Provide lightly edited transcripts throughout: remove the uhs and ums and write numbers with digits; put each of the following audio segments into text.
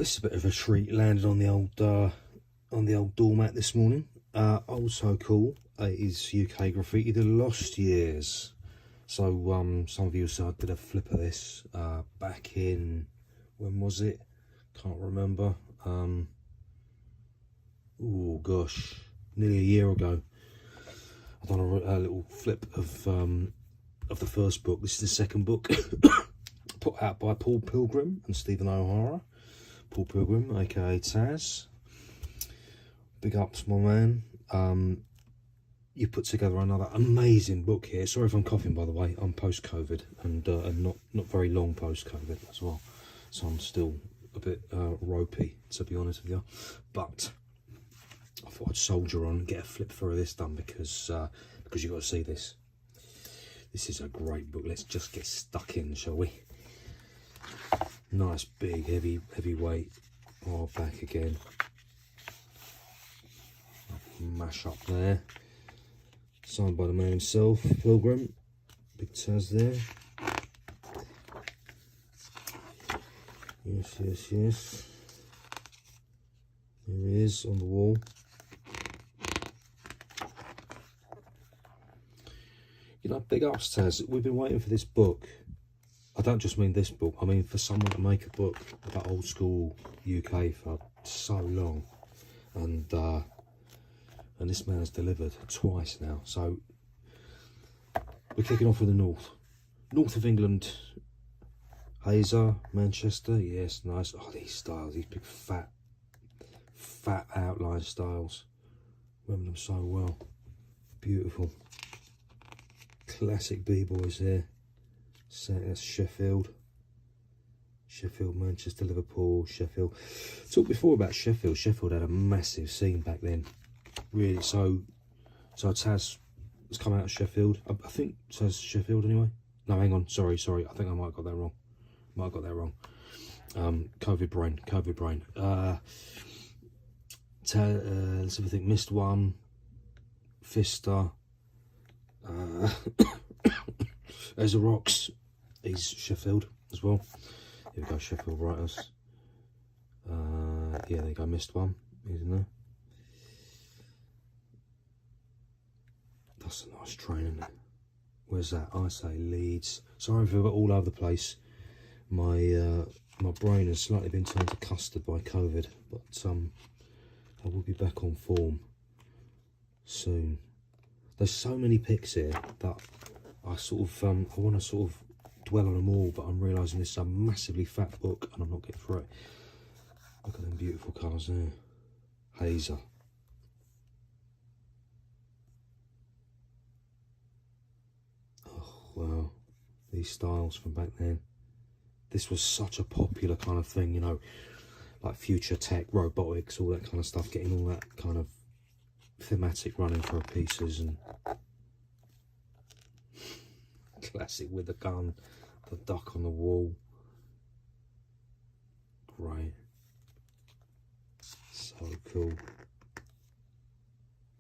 This is a bit of a treat. Landed on the old doormat this morning. Old So Kool, 80's UK Graffiti, the lost years. So some of you said I did a flip of this back in, when was it? Can't remember. Oh gosh, nearly a year ago. I've done a little flip of the first book. This is the second book, put out by Paul Pilgrim and Stephen O'Hara. Paul Pilgrim, aka Taz. Big ups, my man. You put together another amazing book here. Sorry if I'm coughing, by the way. I'm post-COVID and not very long post-COVID as well, so I'm still a bit ropey, to be honest with you. But I thought I'd soldier on and get a flip through of this done because you got to see this. This is a great book. Let's just get stuck in, shall we? Nice big heavy weight. Oh, back again. Mash up there. Signed by the man himself, Pilgrim. Big Taz there. Yes. There he is on the wall. You know, big ups, Taz. We've been waiting for this book. I don't just mean this book. I mean for someone to make a book about old school UK for so long, and this man has delivered twice now. So we're kicking off with the north of England. Hazer, Manchester. Yes, nice. Oh, these styles, these big fat outline styles. Remember them so well. Beautiful. Classic b-boys here. So that's Sheffield, Manchester, Liverpool, Sheffield. Talked before about Sheffield. Sheffield had a massive scene back then. Really, so Taz has come out of Sheffield. I think Taz Sheffield anyway. No, hang on. Sorry. I think I might have got that wrong. COVID brain. Let's have a think. Missed one. Fister. There's the Rocks. He's Sheffield as well. Here we go, Sheffield writers. Yeah, there you go, missed one. He's in there. That's a nice train, isn't it? Where's that? I say Leeds. Sorry if I'm all over the place. My brain has slightly been turned to custard by COVID, but I will be back on form soon. There's so many pics here that I sort of I want to sort of dwell on them all, but I'm realising this is a massively fat book and I'm not getting through it. Look at them beautiful colours there. Hazer. Oh wow, these styles from back then. This was such a popular kind of thing, you know, like future tech, robotics, all that kind of stuff, getting all that kind of thematic running through pieces. And classic with the gun, the duck on the wall. Great. So cool.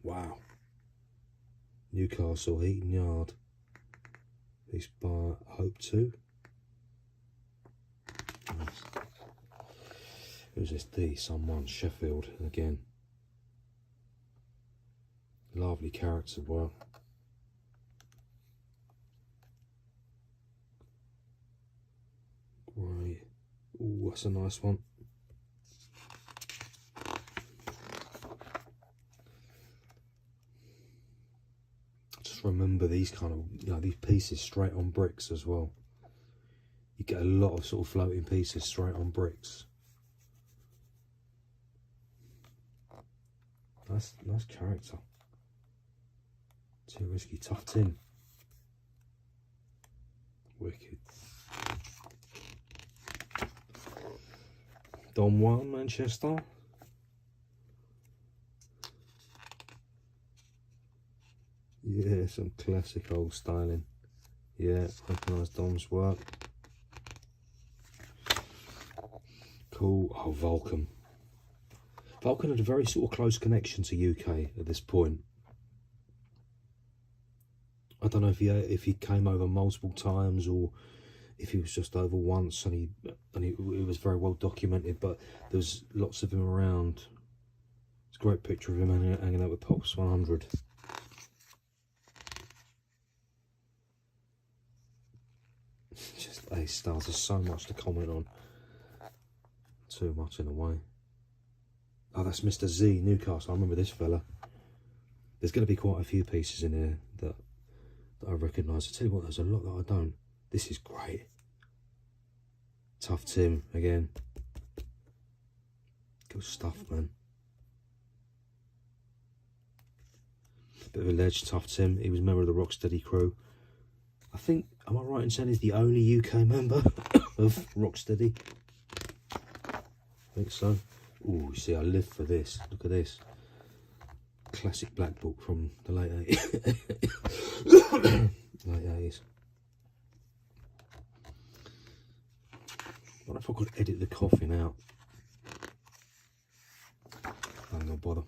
Wow. Newcastle Heaton Yard. Leased by Hope 2. Nice. Who's this D? Someone. Sheffield again. Lovely character work. Great. Ooh, that's a nice one. Just remember these kind of, you know, these pieces straight on bricks as well. You get a lot of sort of floating pieces straight on bricks. Nice character. Too risky, tough tin. Wicked. Don Juan, Manchester. Yeah, some classic old styling. Yeah, recognise Dom's work. Cool. Oh, Vulcan. Vulcan had a very sort of close connection to UK at this point. I don't know if he came over multiple times or if he was just over once, and it was very well documented, but there was lots of him around. It's a great picture of him hanging out with Pops 100. Just Ace stars. There's so much to comment on. Too much in a way. Oh, that's Mr. Z, Newcastle. I remember this fella. There's going to be quite a few pieces in here that I recognise. I tell you what, there's a lot that I don't. This is great. Tough Tim again. Good stuff, man. Bit of a ledge, Tough Tim. He was a member of the Rocksteady crew. I think, am I right in saying he's the only UK member of Rocksteady? I think so. Oh, you see, I live for this. Look at this. Classic black book from the late 80s. Late 80s. I wonder if I could edit the coughing out. I'm not bother.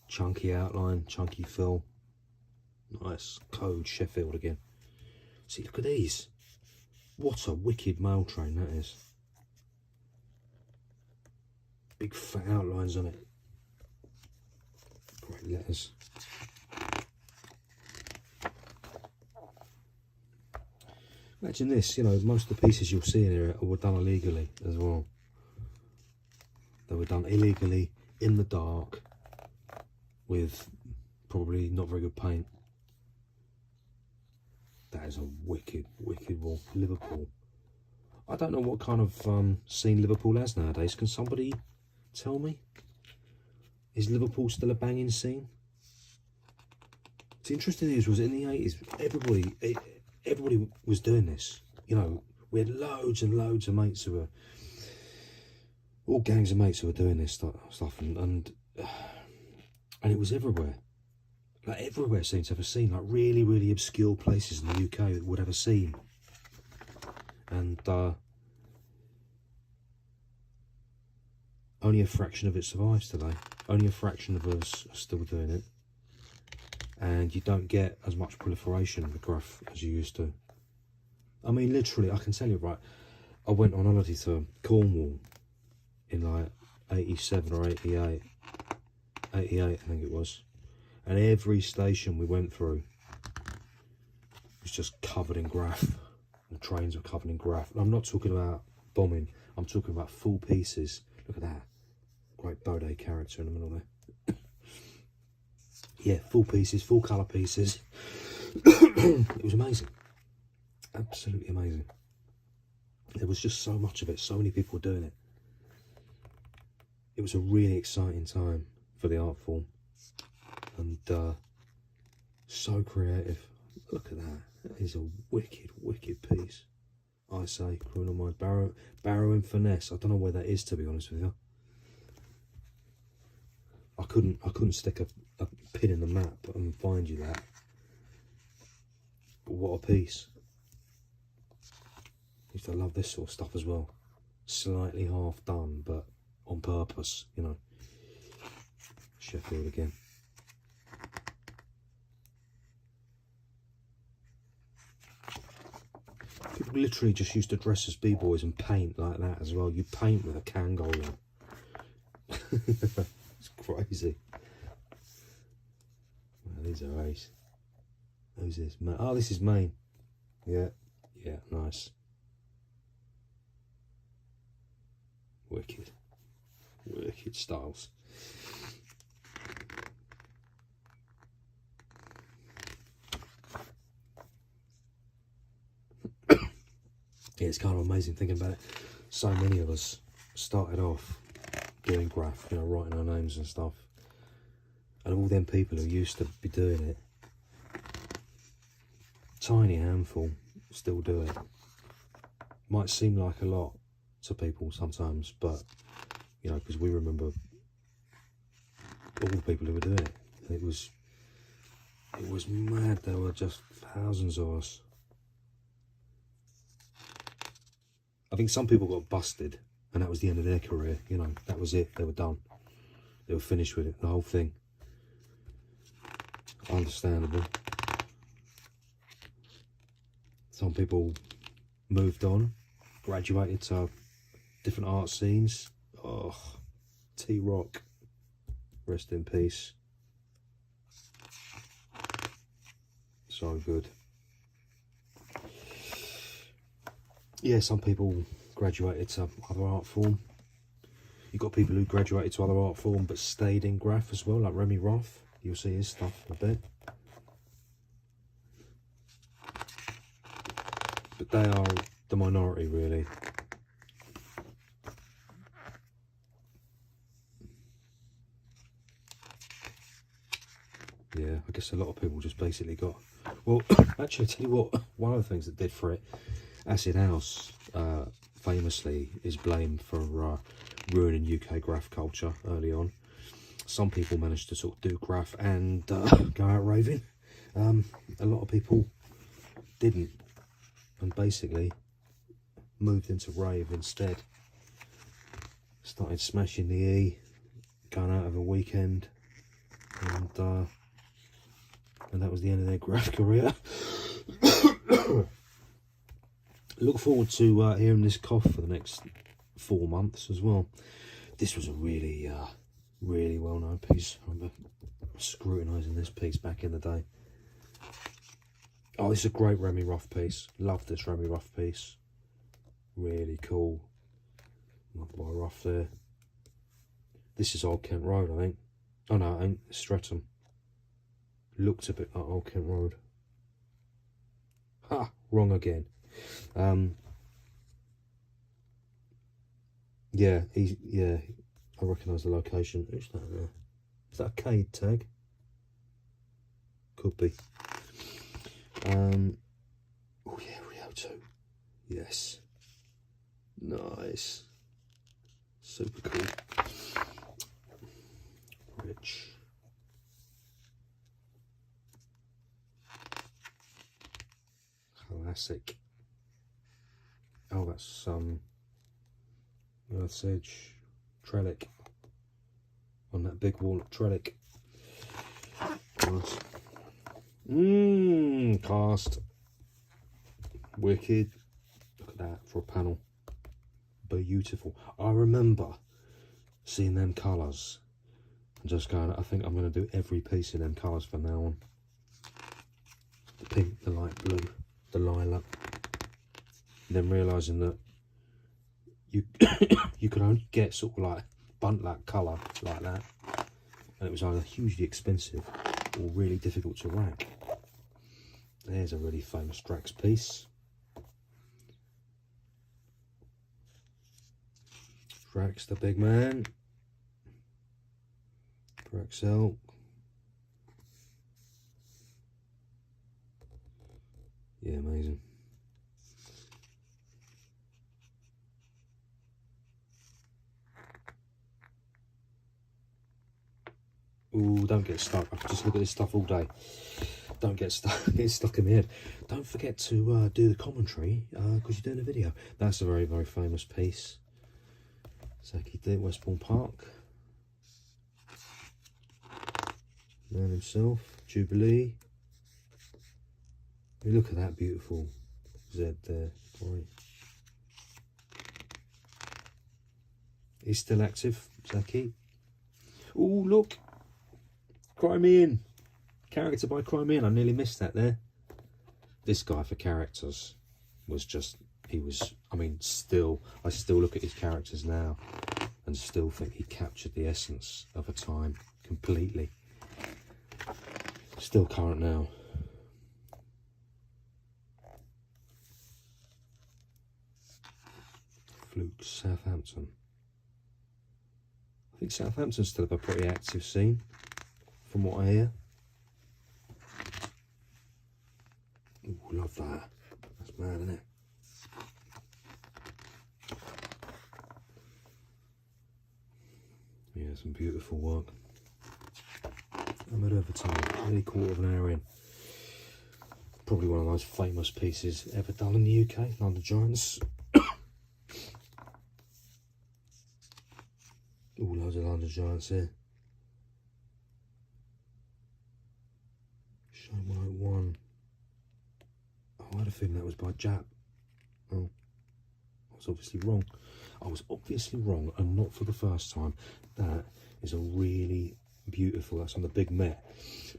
Chunky outline, chunky fill. Nice. Code Sheffield again. See, look at these. What a wicked mail train that is. Big fat outlines on it. Great letters. Imagine this, you know, most of the pieces you'll see in here were done illegally as well. They were done illegally, in the dark, with probably not very good paint. That is a wicked, wicked wall. Liverpool. I don't know what kind of scene Liverpool has nowadays. Can somebody tell me? Is Liverpool still a banging scene? The interesting thing was in the 80s, everybody was doing this. You know, we had loads and loads of mates who were, all gangs of mates who were doing this stuff, and it was everywhere. Like everywhere seems to have a scene, like really, really obscure places in the UK that would have a scene. And only a fraction of it survives today. Only a fraction of us are still doing it. And you don't get as much proliferation of the graph as you used to. I mean, literally, I can tell you, right, I went on holiday to Cornwall in like 87 or 88. 88, I think it was. And every station we went through was just covered in graph. The trains were covered in graph. And I'm not talking about bombing. I'm talking about full pieces. Look at that. Great Bode character in the middle there. Yeah, full pieces, full colour pieces. It was amazing. Absolutely amazing. There was just so much of it. So many people were doing it. It was a really exciting time for the art form. And so creative. Look at that. That is a wicked, wicked piece. I say, Criminal Minds. Barrow and Finesse. I don't know where that is, to be honest with you. I couldn't stick a pin in the map and find you that. But what a piece. I used to love this sort of stuff as well. Slightly half done, but on purpose, you know. Sheffield again. People literally just used to dress as b-boys and paint like that as well. You paint with a Kangol on. It's crazy. Well, these are ace. Who's this? Oh, this is Maine. Yeah, yeah, nice. Wicked. Wicked styles. Yeah, it's kind of amazing thinking about it. So many of us started off doing graph, you know, writing our names and stuff. And all them people who used to be doing it, tiny handful still do it. Might seem like a lot to people sometimes, but, you know, because we remember all the people who were doing it. It was mad. There were just thousands of us. I think some people got busted and that was the end of their career, you know, that was it, they were done. They were finished with it, the whole thing. Understandable. Some people moved on, graduated to different art scenes. Oh, T-Rock, rest in peace. So good. Yeah, some people graduated to other art form. You've got people who graduated to other art form but stayed in graph as well, like Remy Ruff. You'll see his stuff a bit. But they are the minority, really. Yeah, I guess a lot of people just basically got... Well, actually, I tell you what, one of the things that did for it, Acid House, famously, is blamed for ruining UK graph culture early on. Some people managed to sort of do graph and go out raving. A lot of people didn't, and basically moved into rave instead. Started smashing the E, going out of a weekend, and that was the end of their graph career. Look forward to hearing this cough for the next 4 months as well. This was a really, really well-known piece. I remember scrutinising this piece back in the day. Oh, this is a great Remy Ruff piece. Love this Remy Ruff piece. Really cool. Another by Ruff there. This is Old Kent Road, I think. Oh no, it ain't. Streatham. Looked a bit like Old Kent Road. Ha! Wrong again. Yeah, I recognise the location. Who's that there? Is that a Cade tag? Could be. Oh yeah, Rio 2. Yes. Nice. Super cool. Rich. Classic. Oh, that's Earth's Edge Trellick on that big wall of Trellick. Nice. Cast. Wicked. Look at that for a panel. Beautiful. I remember seeing them colours and just going, I think I'm going to do every piece in them colours from now on. The pink, the light blue, the lilac. And then realising that you you could only get sort of like buntlack colour like that, and it was either hugely expensive or really difficult to rack. There's a really famous Drax piece. Drax the big man. Draxel. Yeah, amazing. Ooh, don't get stuck. I could just look at this stuff all day. Don't get stuck. Get stuck in my head. Don't forget to do the commentary because you're doing a video. That's a very, very famous piece. Zaki did Westbourne Park. Man himself, Jubilee. Look at that beautiful Z there. Right. He's still active, Zaki. Oh, look. Crimean. Character by Crimean. I nearly missed that there. This guy for characters was just, he was, I mean, I still look at his characters now and still think he captured the essence of a time completely. Still current now. Fluke, Southampton. I think Southampton still have a pretty active scene, from what I hear. Ooh, love that. That's mad, isn't it? Yeah, some beautiful work. I'm at Overtime, nearly quarter of an hour in. Probably one of those famous pieces ever done in the UK, London Giants. Ooh, loads of London Giants here. Show 101. Oh, I had a feeling that was by Jap. Oh, I was obviously wrong. I was obviously wrong, and not for the first time. That is a really beautiful, that's on the Big Met.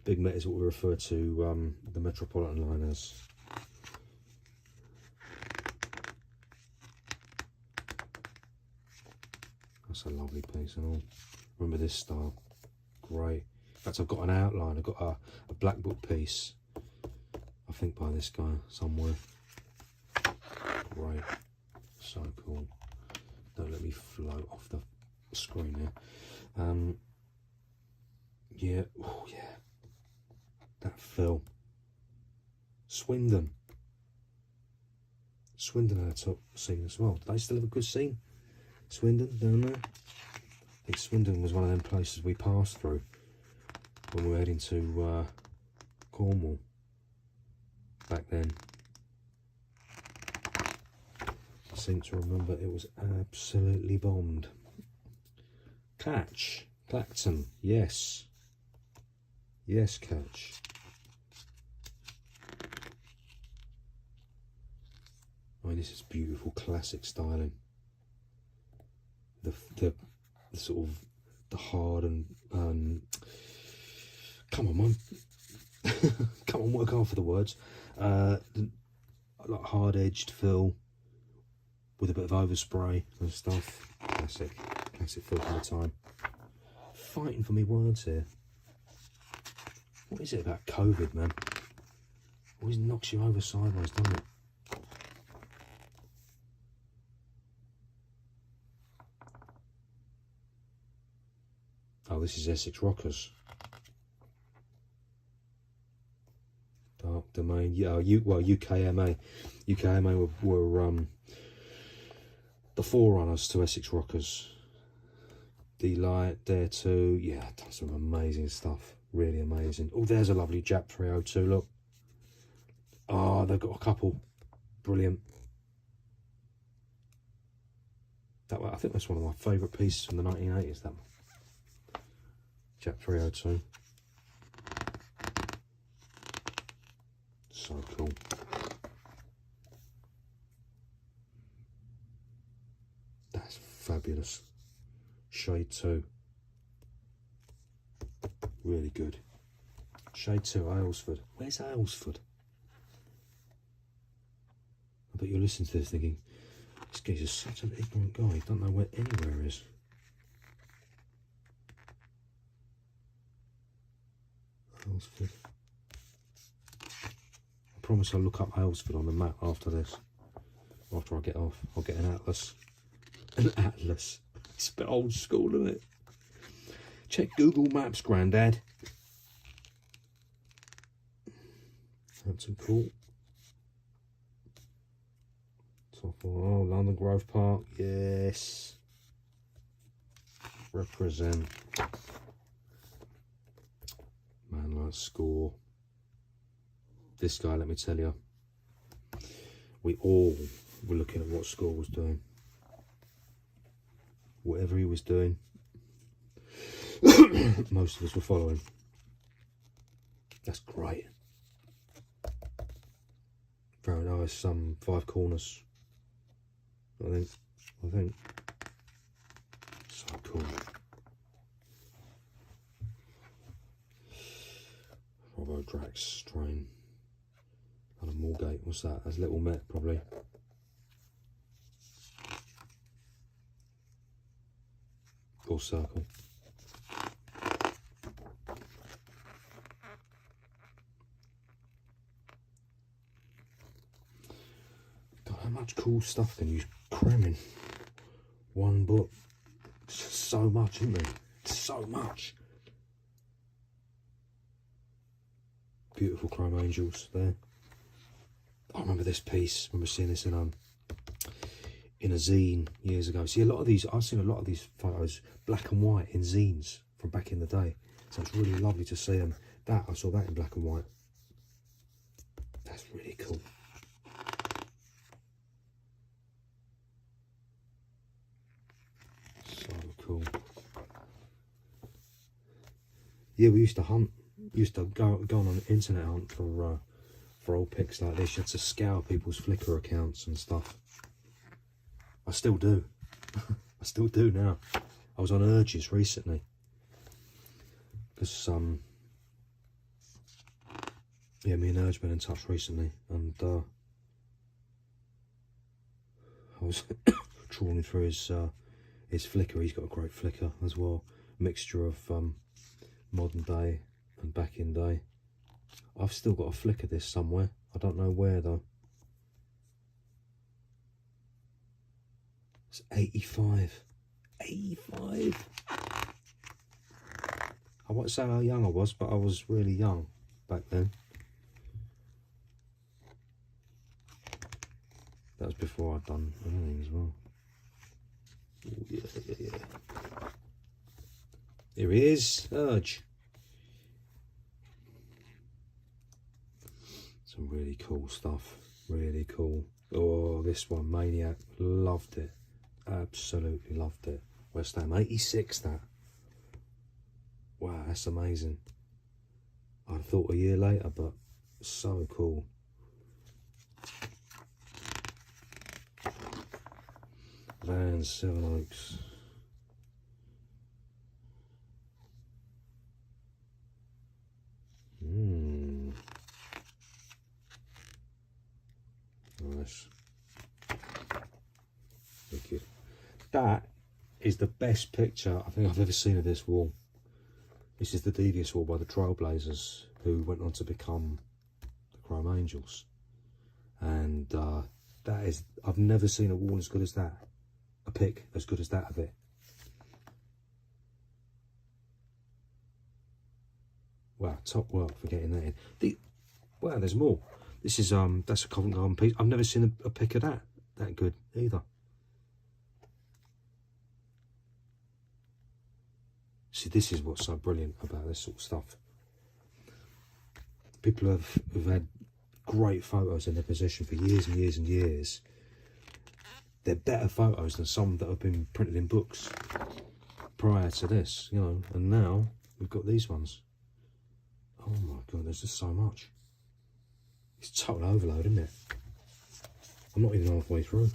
Big Met is what we refer to the Metropolitan line as. That's a lovely piece and all. Remember this style? Great. In fact, I've got an outline. I've got a black book piece, I think by this guy somewhere. Great. So cool. Don't let me float off the screen here. Yeah. Oh, yeah. That fill. Swindon. Swindon had a top scene as well. Do they still have a good scene? Swindon down there? I think Swindon was one of them places we passed through when we were heading to Cornwall back then. I seem to remember it was absolutely bombed. Catch. Clacton. Yes. Yes, Catch. I mean, this is beautiful classic styling. The sort of the hard and come on, man. Come on, work hard for the words. Like hard edged fill with a bit of overspray and stuff. Classic fill for the time. Fighting for me words here. What is it about COVID, man? Always knocks you over sideways, doesn't it? Oh, this is Essex Rockers. Dark Domain. Yeah, well, UKMA. UKMA were the forerunners to Essex Rockers. Delight, Dare 2. Yeah, done some amazing stuff. Really amazing. Oh, there's a lovely Jap 302. Look. Oh, they've got a couple. Brilliant. That one, I think that's one of my favourite pieces from the 1980s. That one. Jap 302. So cool. That's fabulous. Shade 2. Really good. Shade 2, Aylesford. Where's Aylesford? I bet you're listening to this thinking, this geezer's such an ignorant guy, he doesn't know where anywhere is. Aylesford. I promise I'll look up Aylesford on the map after this. After I get off, I'll get an atlas. An atlas. It's a bit old school, isn't it? Check Google Maps, Grandad. Hampton Court. Oh, London Grove Park. Yes. Represent. Man, like score. This guy, let me tell you, we all were looking at what Score was doing. Whatever he was doing, most of us were following. That's great. Very nice. Some 5 corners. I think. So cool. Bravo Drax strain. And a Moorgate. What's that? That's Little Met, probably. Or Circle. God, how much cool stuff can you cram in one book? It's just so much, isn't there? So much. Beautiful Chrome Angels there. I remember this piece. I remember seeing this in a zine years ago. See, a lot of these, I've seen a lot of these photos black and white in zines from back in the day. So it's really lovely to see them. That, I saw that in black and white. That's really cool. So cool. Yeah, we used to hunt. Used to go on an internet hunt for for old pics like this, you had to scour people's Flickr accounts and stuff. I still do. I still do now. I was on Urges recently. Because, yeah, me and Urge been in touch recently. And I was trawling through his Flickr. He's got a great Flickr as well. Mixture of modern day and back in day. I've still got a Flickr this somewhere. I don't know where though. It's 85. 85. I won't say how young I was, but I was really young back then. That was before I'd done anything as well. Ooh, yeah. Here he is, Urge. Some really cool stuff. Really cool. Oh, this one, Maniac. Loved it. Absolutely loved it. West Ham, 86 that. Wow, that's amazing. I thought a year later, but so cool. Vans, Sevenoaks. Nice. Wicked. That is the best picture I think I've ever seen of this wall. This is the Devious Wall by the Trailblazers, who went on to become the Chrome Angels. And that is, I've never seen a wall as good as that. A pic as good as that of it. Wow, top work for getting that in. Wow, there's more. This is that's a Covent Garden piece. I've never seen a pic of that good either. See, this is what's so brilliant about this sort of stuff. People who've had great photos in their possession for years and years and years. They're better photos than some that have been printed in books prior to this, you know. And now we've got these ones. Oh my God, there's just so much. It's total overload, isn't it? I'm not even halfway through.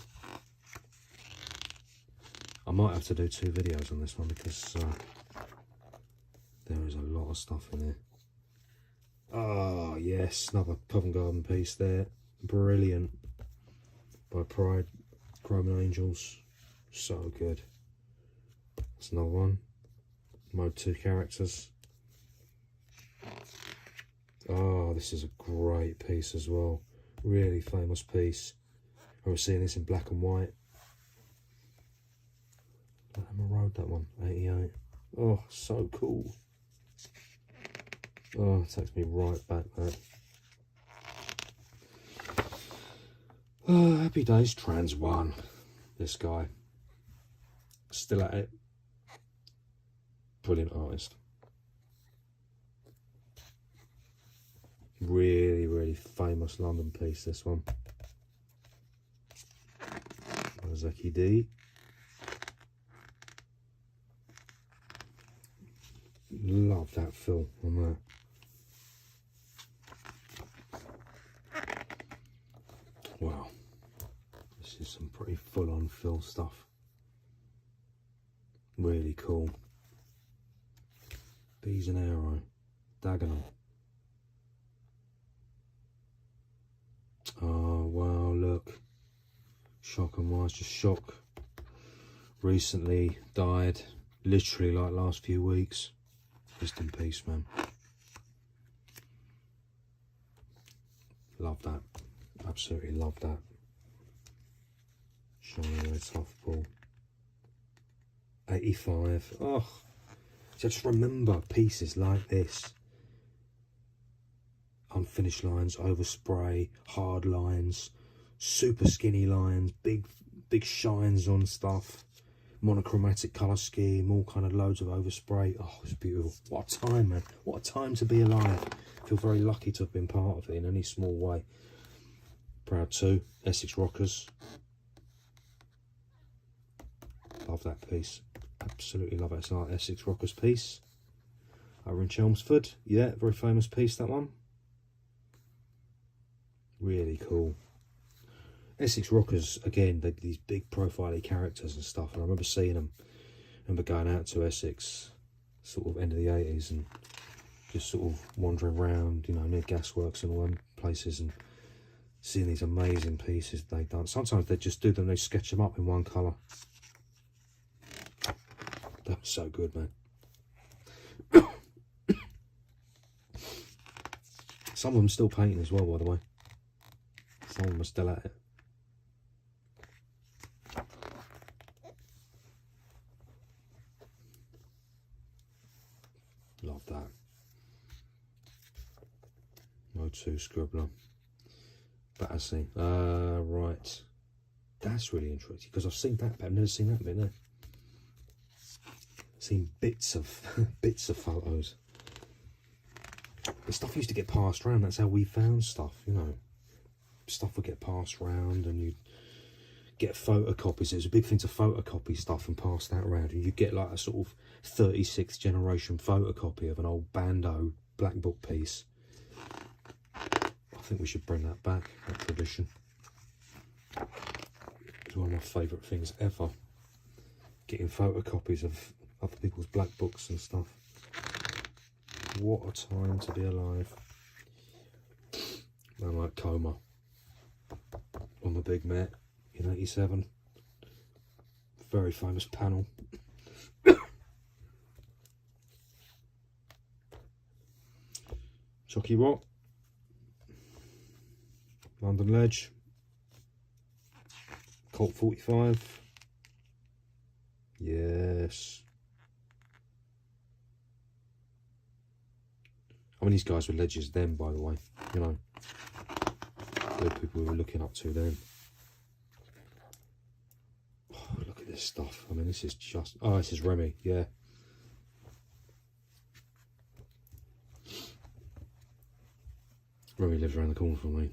I might have to do 2 videos on this one because there is a lot of stuff in there. Oh yes, another Covent Garden piece there. Brilliant. By Pride, Chrome Angels. So good. That's another one. Mode 2 characters. Oh, this is a great piece as well. Really famous piece. I was seeing this in black and white. Latimer Road, that one, 88. Oh, so cool. Oh, it takes me right back there. Oh, Happy Days Trans 1. This guy. Still at it. Brilliant artist. Really, really famous London piece, this one. Zeki D. Love that fill on there. Wow. This is some pretty full-on fill stuff. Really cool. Bees and Arrow. Dagenham. Oh, wow, look. Shock and Wise, just shock. Recently died, literally like last few weeks. Rest in peace, man. Love that. Absolutely love that. Shiny Red Softball. 85. Oh, just remember pieces like this. Unfinished lines, overspray, hard lines, super skinny lines, big shines on stuff, monochromatic colour scheme, all kind of loads of overspray. Oh, it's beautiful. What a time, man. What a time to be alive. I feel very lucky to have been part of it in any small way. Proud too. Essex Rockers. Love that piece. Absolutely love it. It's an Essex Rockers piece. Over in Chelmsford. Yeah, very famous piece, that one. Really cool. Essex Rockers, again, they're these big profile characters and stuff, and I remember seeing them. I remember going out to Essex, sort of end of the 80s, and just sort of wandering around, you know, near gasworks and all them places, and seeing these amazing pieces they've done. Sometimes they just do them, they sketch them up in one colour. That was so good, man. Some of them still painting as well, by the way. Some of them are still at it. Love that. Old So Scribbler. Battersea. Right. That's really interesting, because I've seen that, but I've never seen that bit there. Seen bits of bits of photos. The stuff used to get passed around. That's how we found stuff, you know. Stuff would get passed around, and you'd get photocopies. It was a big thing to photocopy stuff and pass that around, and you get like a sort of 36th generation photocopy of an old Bando black book piece. I think we should bring that back, that tradition. It's one of my favourite things ever. Getting photocopies of other people's black books and stuff. What a time to be alive. Man like Coma on the Big Met in 87. Very famous panel. Chucky Rock. London Ledge. Colt 45. Yes. I mean, these guys were legends then, by the way. You know, they're people we were looking up to then. Oh, look at this stuff. I mean, this is just... Oh, this is Remy, yeah. Remy lives around the corner from me.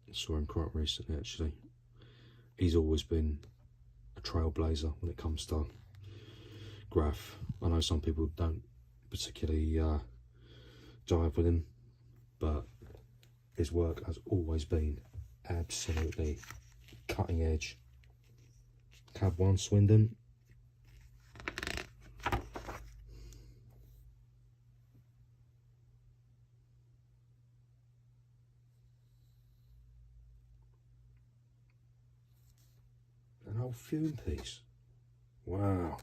I saw him quite recently, actually. He's always been a trailblazer when it comes to graph. I know some people don't particularly jive with him, but his work has always been absolutely cutting edge. Cab 1 Swindon. An old Fume piece. Wow.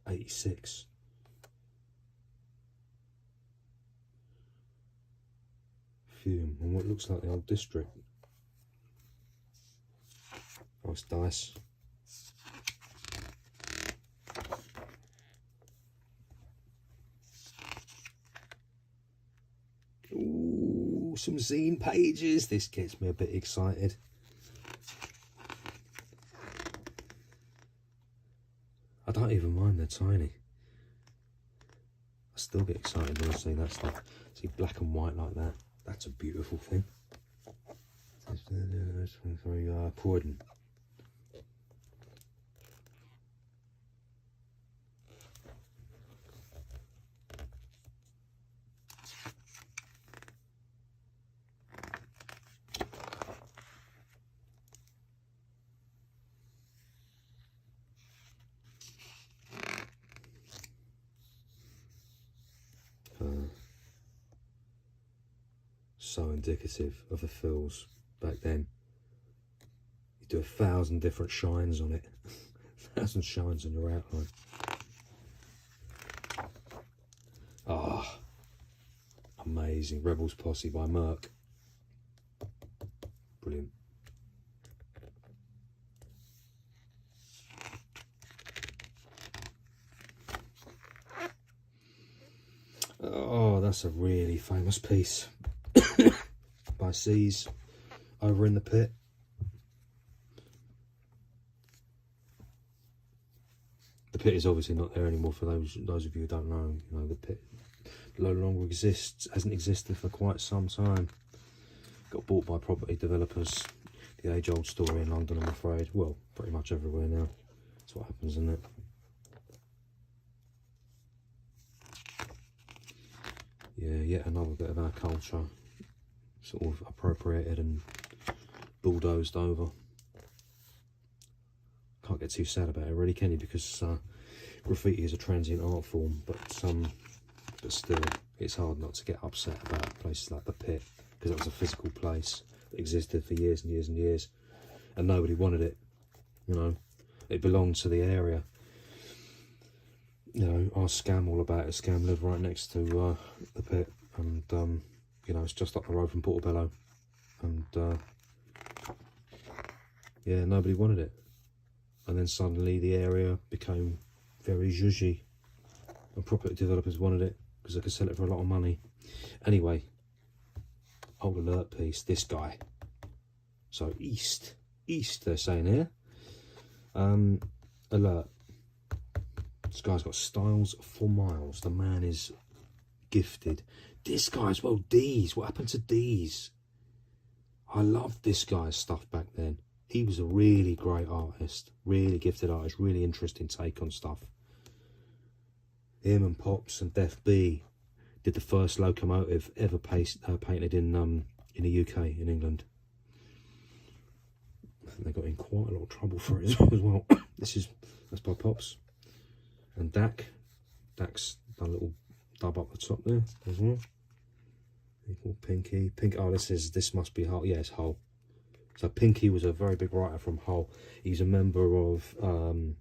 86. Fume, and what looks like the old district. Nice dice. Ooh, some zine pages. This gets me a bit excited. I don't even mind, they're tiny. I still get excited when I see that stuff. See black and white like that. That's a beautiful thing. Very Croydon. So indicative of the fills back then. You do 1,000 different shines on it. 1,000 shines on your outline. Ah, amazing. Rebels Posse by Merck. Brilliant. Oh, that's a really famous piece. By Seas, Over in the Pit. The pit is obviously not there anymore. For those of you who don't know, you know, the pit no longer exists. Hasn't existed for quite some time. Got bought by property developers. The age-old story in London, I'm afraid. Well, pretty much everywhere now. That's what happens, isn't it? Yeah, yet another bit of our culture sort of appropriated and bulldozed over. Can't get too sad about it, really, can you? Because graffiti is a transient art form, but still, it's hard not to get upset about places like the Pit, because it was a physical place that existed for years and years and years, and nobody wanted it. You know, it belonged to the area. You know, our Scam all about it. Scam lived right next to the Pit, and you know, it's just up the road from Portobello, and yeah, nobody wanted it. And then suddenly the area became very zhuzhy, and property developers wanted it because they could sell it for a lot of money. Anyway, old alert piece, this guy. So east they're saying here. Alert. This guy's got styles for miles. The man is gifted. This guy's, well, D's. What happened to D's? I loved this guy's stuff back then. He was a really great artist, really gifted artist, really interesting take on stuff. Him and Pops and Def B did the first locomotive ever painted in the UK, in England. I think they got in quite a lot of trouble for it as well. That's by Pops. And Dak's done a little dub up the top there as well. Equal Pinky. Oh, this must be Hull. Yeah, it's Hull. So Pinky was a very big writer from Hull. He's a member of, well,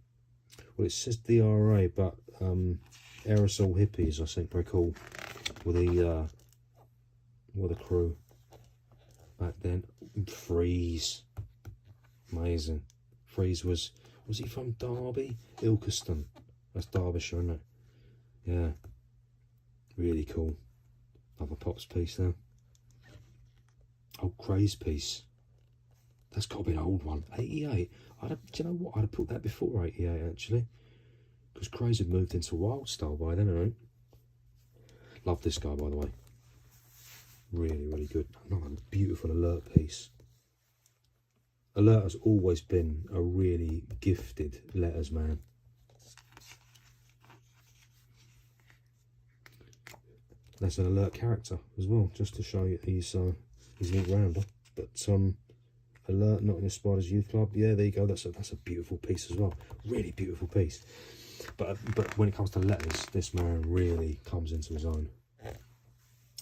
it says DRA, but Aerosol Hippies, I think they're called, were the crew back then. Freeze, amazing. Freeze was he from Derby? Ilkeston, that's Derbyshire, isn't it? Yeah, really cool. Another Pops piece there. Oh, Craze piece. That's got to be an old one. 88. Do you know what? I'd have put that before 88, actually. Because Craze had moved into Wild Style by then, I think. Love this guy, by the way. Really, really good. Another beautiful Alert piece. Alert has always been a really gifted letters man. That's an Alert character as well, just to show you he's an all-rounder. But Alert, not in the Spiders Youth Club. Yeah, there you go. That's a beautiful piece as well. Really beautiful piece. But when it comes to letters, this man really comes into his own.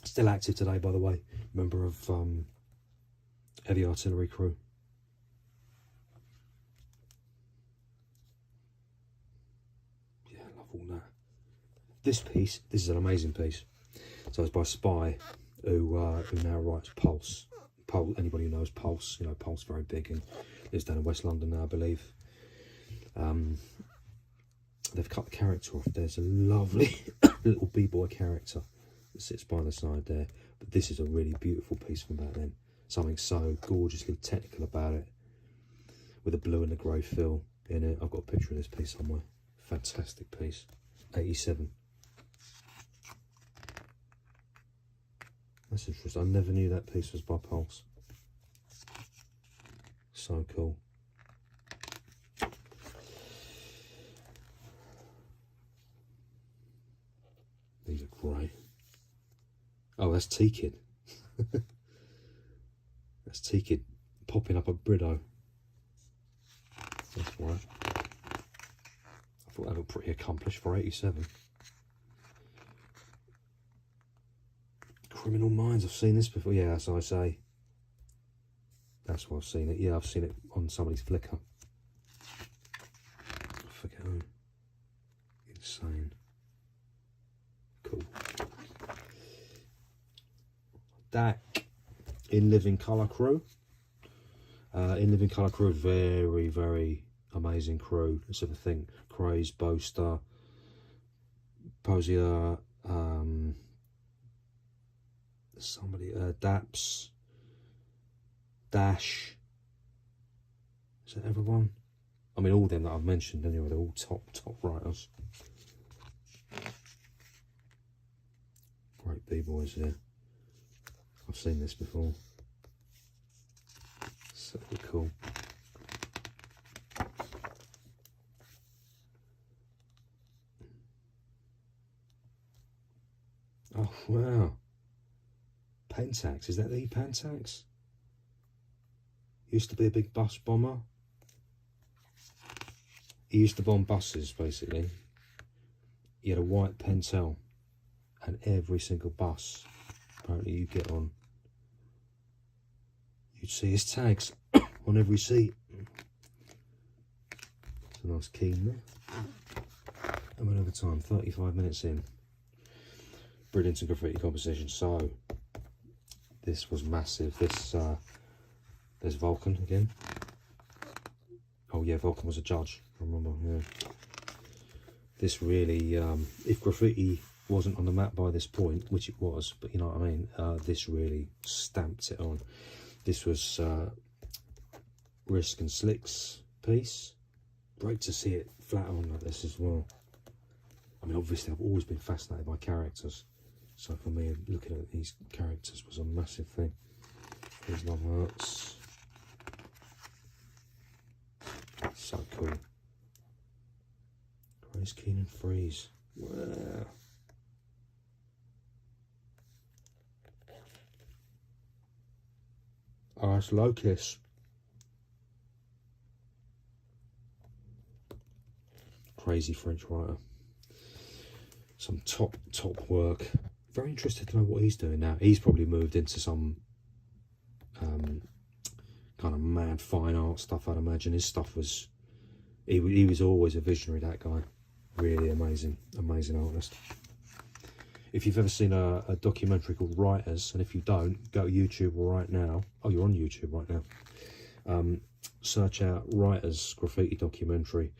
Still active today, by the way. Member of Heavy Artillery Crew. Yeah, I love all that. This is an amazing piece. So it's by Spy, who now writes Pulse. Anybody who knows Pulse, you know, Pulse very big and lives down in West London now, I believe. They've cut the character off. There's a lovely little b-boy character that sits by the side there. But this is a really beautiful piece from back then. Something so gorgeously technical about it, with a blue and a grey fill in it. I've got a picture of this piece somewhere. Fantastic piece. 87. That's interesting. I never knew that piece was by Pulse. So cool. These are great. Oh, that's T-Kid. That's T-Kid popping up at Brido. That's right. I thought that looked pretty accomplished for 87. Criminal Minds, I've seen this before. Yeah, as I say, that's where I've seen it. Yeah, I've seen it on somebody's Flickr. I forget who. Insane. Cool. Dak in Living Colour Crew. In Living Colour Crew, very, very amazing crew. Let's have a think. Craze, Boaster, Posier, somebody, Daps, Dash. Is that everyone? I mean, all them that I've mentioned anyway, they're all top writers. Great b-boys there. I've seen this before. So cool. Oh, wow. Pentax, is that the Pentax? Used to be a big bus bomber. He used to bomb buses, basically. He had a white Pentel, and every single bus, apparently, you get on, you'd see his tags on every seat. It's a nice keen there. And we're over time, 35 minutes in. Brilliant graffiti composition. So, this was massive. This, there's Vulcan again. Oh yeah, Vulcan was a judge, I remember, yeah. This really, if graffiti wasn't on the map by this point, which it was, but you know what I mean, this really stamped it on. This was Risk and Slick's piece. Great to see it flat on like this as well. I mean, obviously I've always been fascinated by characters, so for me looking at these characters was a massive thing. Here's Love Hurts. So cool. Grace Keenan Freeze. Wow. Oh, that's Locus. Crazy French writer. Some top work. Very interested to know what he's doing now. He's probably moved into some kind of mad fine art stuff, I'd imagine. His stuff was, he was always a visionary, that guy. Really amazing artist. If you've ever seen a documentary called Writers, and if you don't, go to YouTube right now. Oh, you're on YouTube right now. Search out Writers graffiti documentary.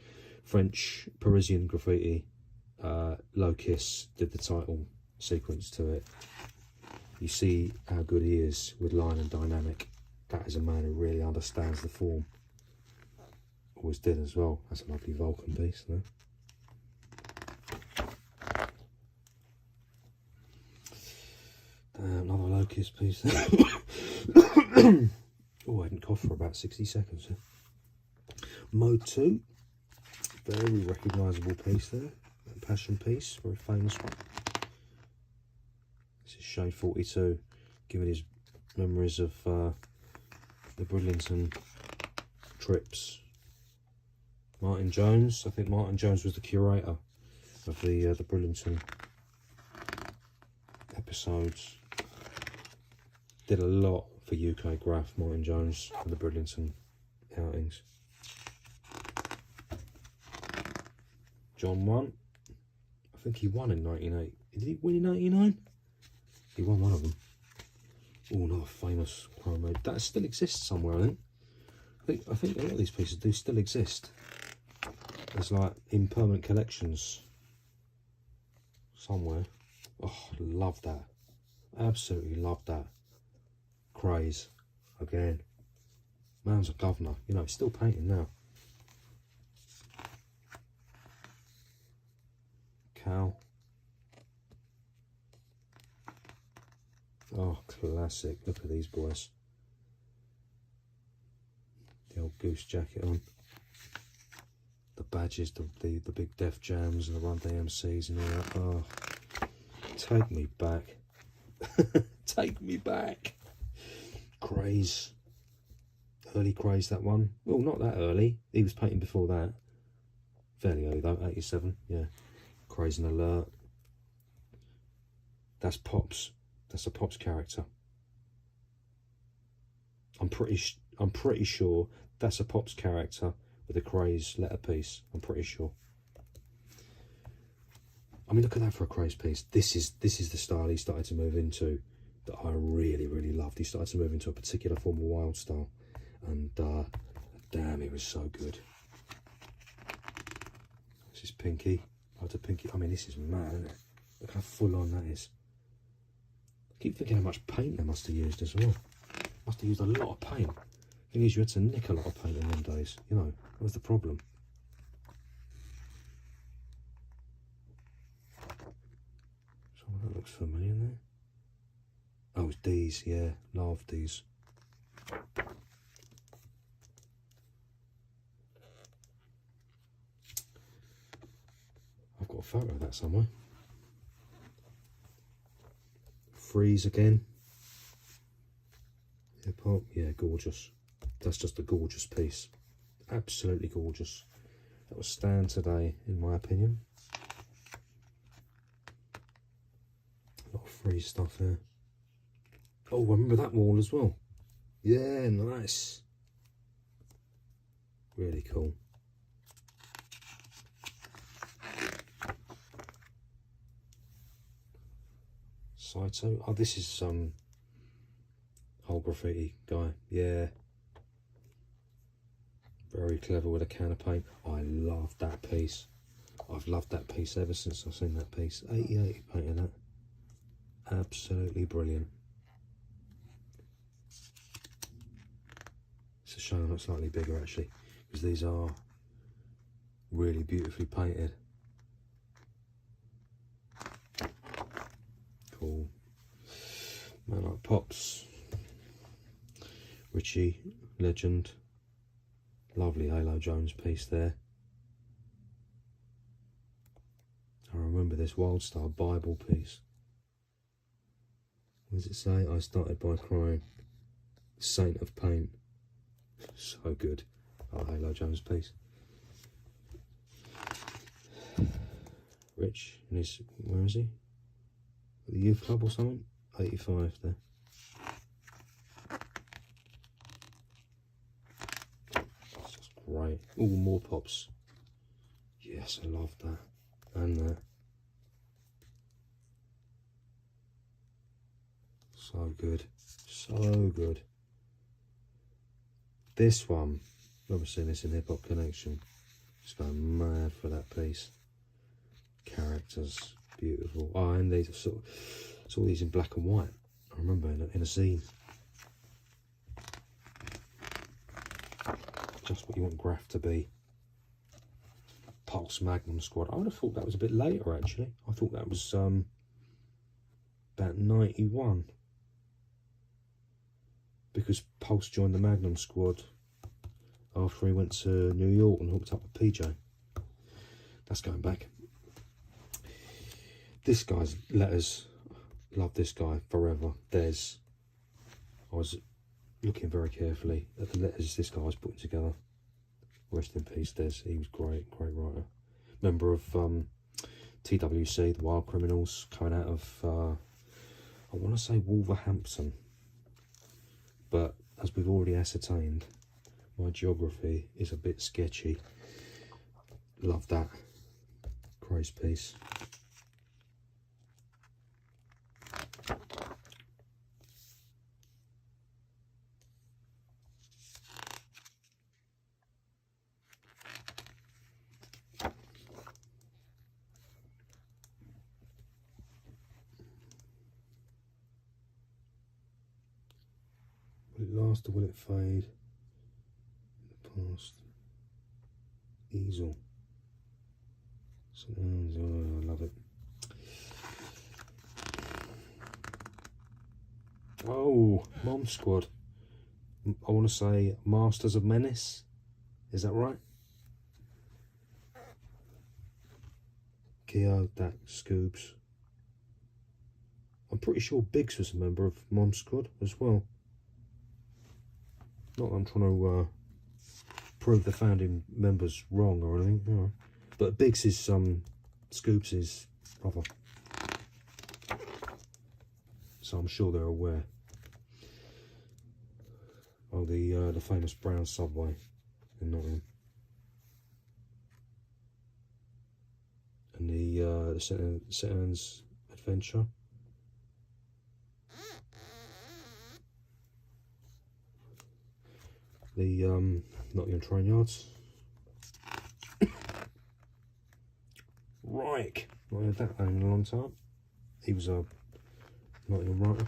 French Parisian graffiti. Locus did the title sequence to it. You see how good he is with line and dynamic. That is a man who really understands the form. Always did as well. That's a lovely Vulcan piece there. Another Locus piece there. Oh, I hadn't coughed for about 60 seconds. Mode 2. Very recognisable piece there. Passion piece, very famous one. This is Shade 42, giving his memories of the Bridlington trips. Martin Jones, I think Martin Jones was the curator of the Bridlington episodes. Did a lot for UK Graph, Martin Jones, for the Bridlington outings. John won. I think he won in 98. Did he win in 99? He won one of them. Oh, another famous chrome. That still exists somewhere, I think. I think a lot of these pieces do still exist. There's like in permanent collections somewhere. Oh, love that. Absolutely love that. Craze. Again. Man's a governor. You know, he's still painting now. Cal. Oh, classic. Look at these boys. The old goose jacket on. The badges, the big Def Jams and the Run Day MCs and all that. Oh, take me back. Take me back. Craze. Early Craze, that one. Well, not that early. He was painting before that. Fairly early though, 87, yeah. Craze and Alert. That's Pops. That's a Pops character. I'm pretty sure that's a Pops character with a Craze letter piece. I'm pretty sure. I mean, look at that for a Craze piece. This is the style he started to move into that I really loved. He started to move into a particular form of wild style, and damn, it was so good. This is Pinky. Pinky. I mean, this is mad, isn't it? Look how full on that is. I keep thinking how much paint they must have used as well. Must have used a lot of paint. The thing is, you had to nick a lot of paint in them days. You know, that was the problem. Someone that looks familiar there. Oh, it's D's, yeah. Love D's. I've got a photo of that somewhere. frieze again. Hip hop, yeah, gorgeous. That's just a gorgeous piece. Absolutely gorgeous. That will stand today, in my opinion. A lot of frieze stuff here. Oh, I remember that wall as well. Yeah, nice. Really cool. Saito. Oh, this is whole graffiti guy. Yeah. Very clever with a can of paint. I love that piece. I've loved that piece ever since I've seen that piece. 88 he painted that. Absolutely brilliant. It's a shame it's slightly bigger actually, because these are really beautifully painted. Cool. Man like Pops. Richie, legend. Lovely Halo Jones piece there. I remember this Wild Star Bible piece. What does it say? I started by crying. Saint of Pain. So good. Oh, Halo Jones piece. Rich, and his, where is he? The youth club or something? 85 there. That's great. Oh, more Pops. Yes, I love that. And that. So good. So good. This one, I've seen this in Hip Hop Connection. Just going mad for that piece. Characters, beautiful. Oh, and these are saw these in black and white. I remember in a scene. Just what you want Graph to be. Pulse Magnum Squad. I would have thought that was a bit later actually. I thought that was about 91. Because Pulse joined the Magnum Squad after he went to New York and hooked up with PJ. That's going back. This guy's letters, love this guy forever. Des. I was looking very carefully at the letters this guy was putting together. Rest in peace, Des. He was great, great writer. Member of TWC, the Wild Criminals, coming out of, I want to say Wolverhampton. But as we've already ascertained, my geography is a bit sketchy. Love that. Craze piece. Will it last or will it fade? In the past. Easel. Oh, I love it. Oh, Mom Squad. I want to say Masters of Menace. Is that right? Keo, Dak, Scoobs. I'm pretty sure Biggs was a member of Mom Squad as well. Not that I'm trying to prove the founding members wrong or anything, you know. But Biggs is Scoops' brother, so I'm sure they're aware. Oh, the famous brown subway in Nottingham, and the St. Anne's Adventure. The Nottingham Train Yards. Reich. Not heard that name in a long time. He was a Nottingham writer.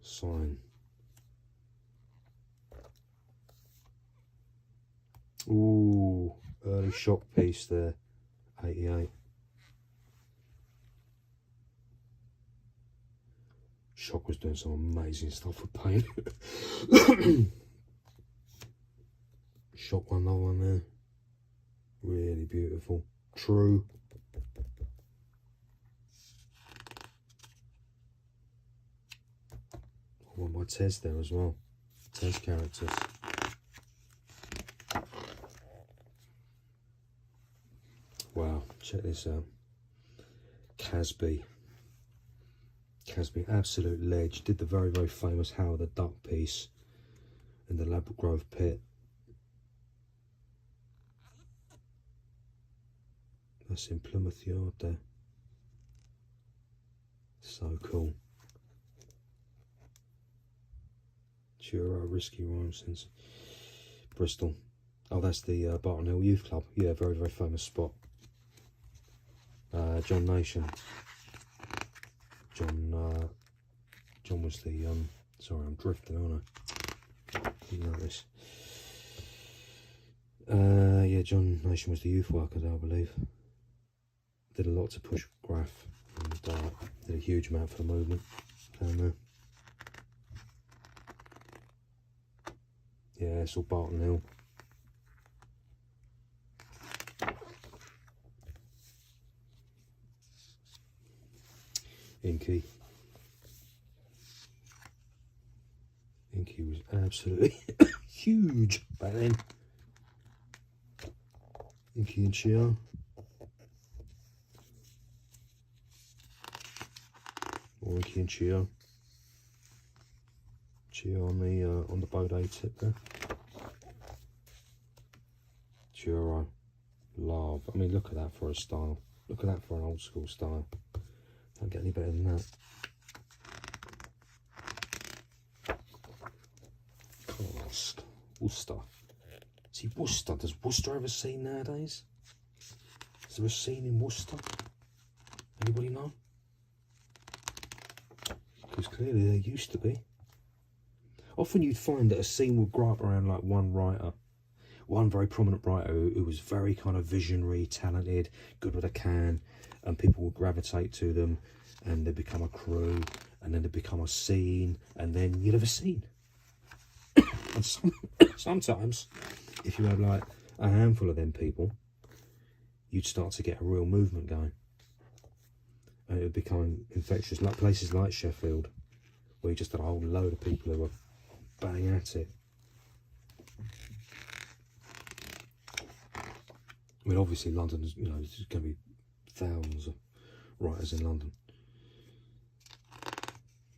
Sign. Ooh, early shock piece there. 88. Shock was doing some amazing stuff with paint. Shock another one there. Really beautiful. True. One by Tez there as well. Tez characters. Wow, check this out. Casby, absolute ledge. Did the very, very famous Howard the Duck piece in the Ladbroke Grove pit. That's in Plymouth Yard there. So cool. Churro, Risky Rhyme since Bristol. Oh, that's the Barton Hill Youth Club. Yeah, very, very famous spot. John Nation. John was the sorry, I'm drifting, aren't I? You know this. Yeah, John Nation was the youth worker there, I believe. Did a lot to push Graff and did a huge amount for the movement down there. Yeah, it's all Barton Hill. Inky was absolutely huge back then. Inky and Chio. Or Inky and Chio. Chio on the Bode tip there. Churro. Love. I mean, look at that for a style. Look at that for an old school style. Don't get any better than that. Class. Worcester. See, Worcester. Does Worcester have a scene nowadays? Is there a scene in Worcester? Anybody know? Because clearly there used to be. Often you'd find that a scene would grow up around like one writer. One very prominent writer who was very kind of visionary, talented, good with a can, and people would gravitate to them, and they'd become a crew, and then they'd become a scene, and then you'd have a scene. And sometimes, if you had like a handful of them people, you'd start to get a real movement going. And it would become infectious, like places like Sheffield, where you just had a whole load of people who were bang at it. I mean, obviously London is, you know, there's going to be thousands of writers in London.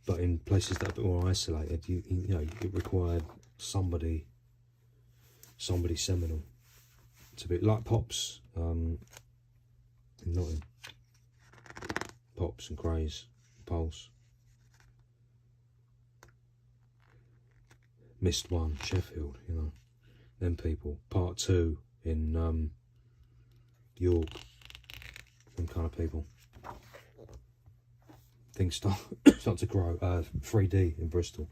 But in places that are a bit more isolated, you know, it required somebody seminal to be like Pops in Nottingham. Pops and Craze, Pulse. Missed One, Sheffield, you know, them people. Part 2 in York, them kind of people. Things start to grow. 3D in Bristol.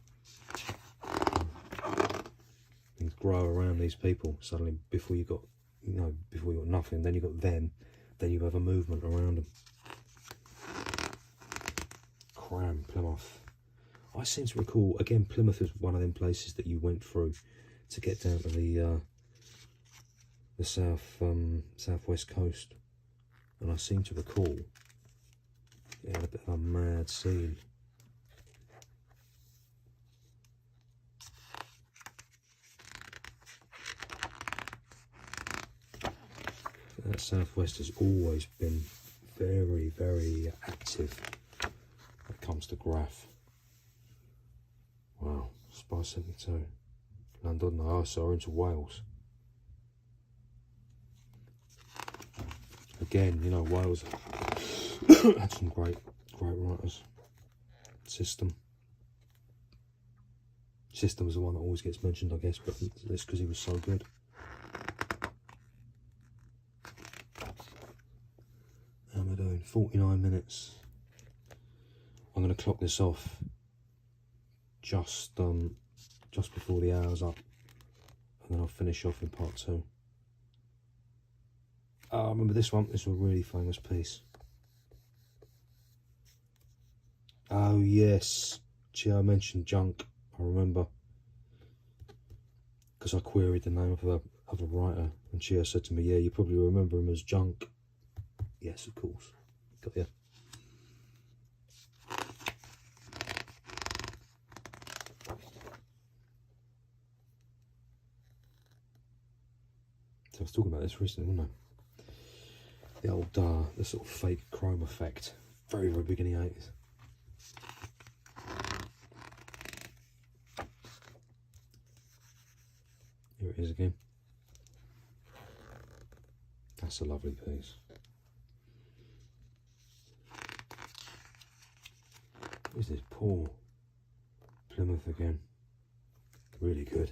Things grow around these people. Suddenly, before you got, you know, before you got nothing, then you got them, then you have a movement around them. Cram, Plymouth. I seem to recall, again, Plymouth was one of them places that you went through to get down to the southwest coast, and I seem to recall it had a bit of a mad scene. That southwest has always been very, very active when it comes to Graff. Wow, Spy 72. London, oh, so into Wales. Again, you know, Wales had some great writers. System is the one that always gets mentioned, I guess, but it's because he was so good. How am I doing? 49 minutes. I'm going to clock this off just before the hour's up, and then I'll finish off in part 2. I remember this one. This was a really famous piece. Oh yes, Chio mentioned Junk. I remember because I queried the name of a writer, and Chio said to me, "Yeah, you probably remember him as Junk." Yes, of course. Got ya. So I was talking about this recently, wasn't I? The old, the sort of fake chrome effect. Very, very big in the 80s. Here it is again. That's a lovely piece. What is this? Poor Plymouth again. Really good.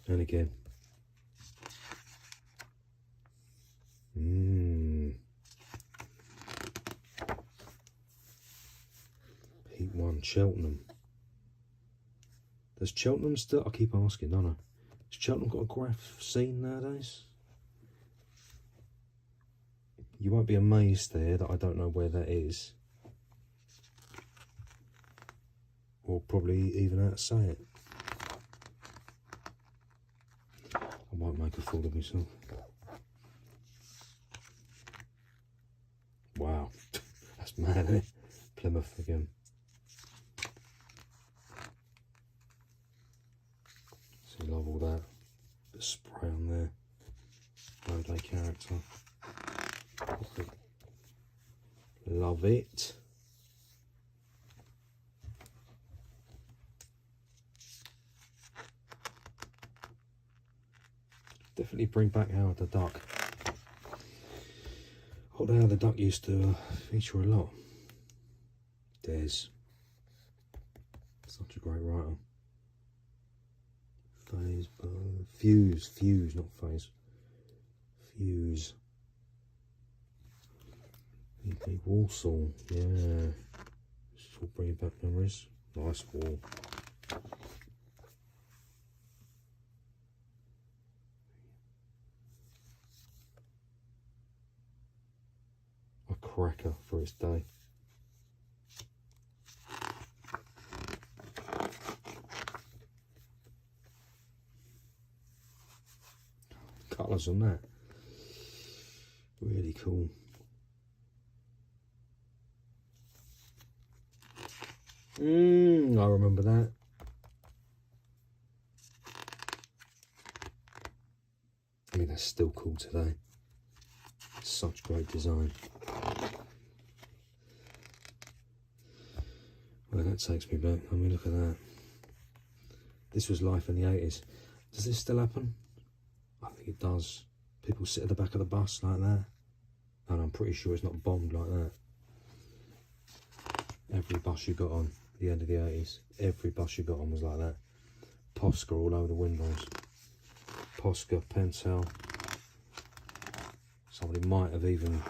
And again. Heat 1, Cheltenham. Does Cheltenham still, I keep asking, don't I? Has Cheltenham got a graph scene nowadays? You won't be amazed there that I don't know where that is. Or probably even how to say it. I won't make a fool of myself. Wow, that's mad, isn't it? Plymouth again. So I love all that. Bit of spray on there. Roadway character. Love it. Definitely bring back Howard the Duck. Howard the Duck used to feature a lot. Des. Such a great writer. Phase, Fuse, not Phase. Fuse. EP Warsaw, yeah. This will bring back memories. Nice wall. A cracker for its day. Colours on that. Really cool. I remember that. I mean, that's still cool today. Such great design. Well, that takes me back. I mean, look at that. This was life in the 80s. Does this still happen? I think it does. People sit at the back of the bus like that. And I'm pretty sure it's not bombed like that. Every bus you got on, the end of the 80s, every bus you got on was like that. Posca all over the windows. Posca, Pentel. Somebody might have even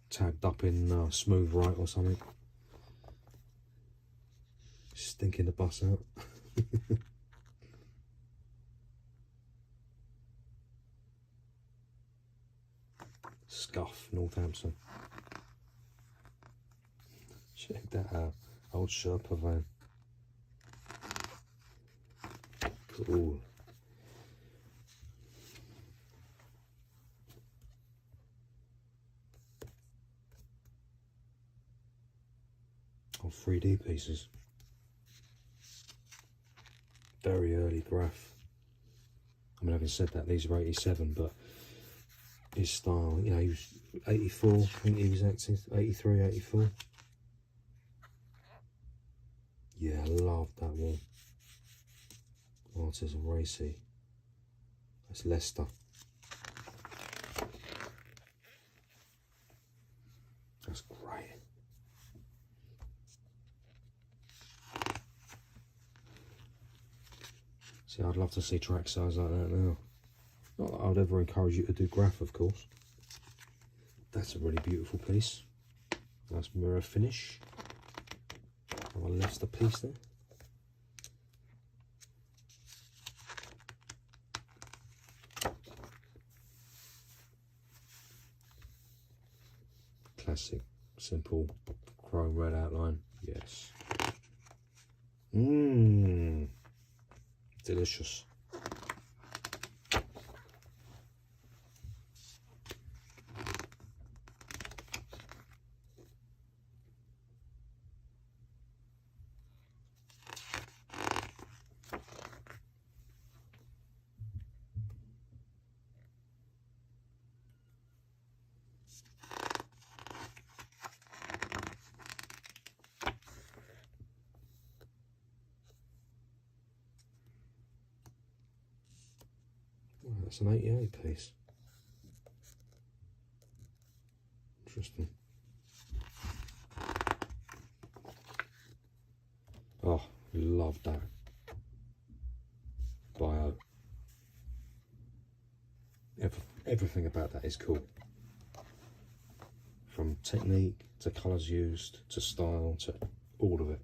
tagged up in Smooth Right or something. Stinking the bus out. Scuff, Northampton. Check that out. Old Sherpa van. Cool. Oh, 3D pieces. Very early graph. I mean, having said that, these are 87, but his style, you know, he was 84, I think he was active, 83, 84. Yeah, I love that one. Artisan Racy. That's Leicester. That's great. See, I'd love to see track size like that now. Not that I'd ever encourage you to do graph, of course. That's a really beautiful piece. Nice mirror finish. I left the piece there. Classic, simple, chrome red outline. Yes. Delicious. That's an 88 piece. Interesting. Oh, love that. Bio. Everything about that is cool. From technique to colours used to style to all of it.